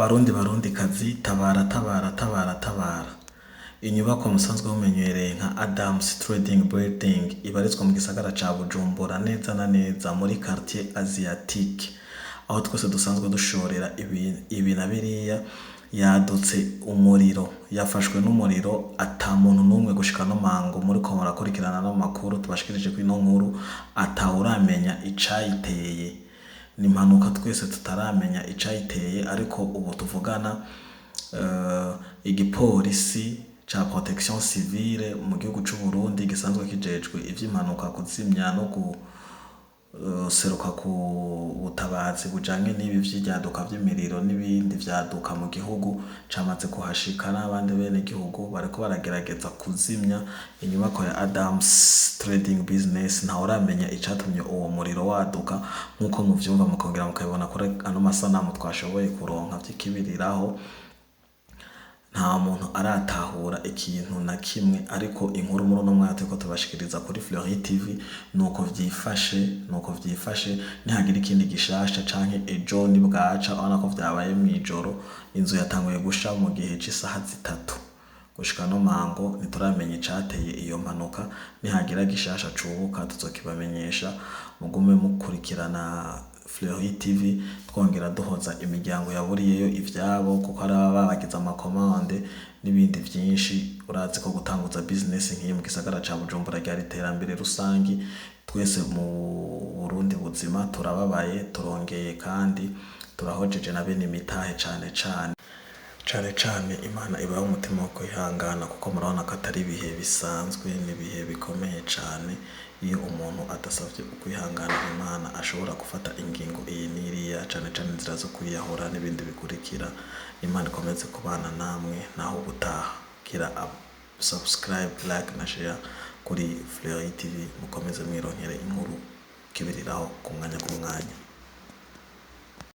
Barundi kazi tabara tabara tabara tabara. Inyubako musanzwe mumenyereye nka Adams Trading Building ibarizwa mu gisagara ca Bujumbura neza na neza muri quartier Asiatique, aho twese dusanzwe dushorera ibi na biriya. Yadutse umuriro, yafashwe n'umuriro, ata muntu numwe gushika no mango muri ko murakurikirana no makuru tubashikirije kwino nkuru atawuramenya icayiteye. Ni impanuka twese tutaramenya icayiteye, ariko ubu tuvugana igipolisi ca protection civile mu gihugu c'u Burundi gisanzwe kijejwe ivy'impanuka kuzimya no guseruka ku butabazi bujanye n'ibi vy'iryaduka vy'imiriro n'ibindi vyaduka mu gihugu, camaze kuhashika n'abandi bene gihugu bariko baragerageza kuzimya inyubako ya Adams Trading Business. Nta uramenya icatumye uwo muriro waduka, nkuko muvyumva mukongera mukabibona kuri ano masanamu twashoboye kuronka vy'ikibiriraho. Nta muntu aratahura ikintu na kimwe, ariko inkuru muri no mwate ko tubashikiriza kuri Fleury TV nuko vyifashe. Nihagira ikindi gishasha canke ejo ni bwaca abana ko vyabaye mwijoro, inzu yatanguye gusha mu gihe c'isaha 3 gushika no mango nituramenya icateye iyo mpanuka. Nihagira gishasha cubuka tuzokibamenyesha. Mugume mukurikirana Fleury TV, twongera duhoza imiryango yaburiyeyo ivyabo, kuko ari babagize amakomande n'ibindi vyinshi. Urazi ko gutanguza business nk'iyi mu gisagara ca Bujumbura ryari iterambere rusangi. Twese mu Burundi buzima turababaye, turongeye kandi turahojeje na bene imitahe cane cane. Imana ibaho umutima wo kwihangana, kuko murabona ko atari ibihe bisanzwe, n'ibihe bikomeye cane. Iyo umuntu adasavye ukwihangana Imana ashobora gufata ingingo iyi n'iriya, cane inzira zo kwiyahura n'ibindi bikurikira. Imana ikomeze kubana namwe, naho ubutaha. Gira subscribe, like na share kuri Fleury TV, mukomeze mwironkere inkuru kibiriraho ku mwanya.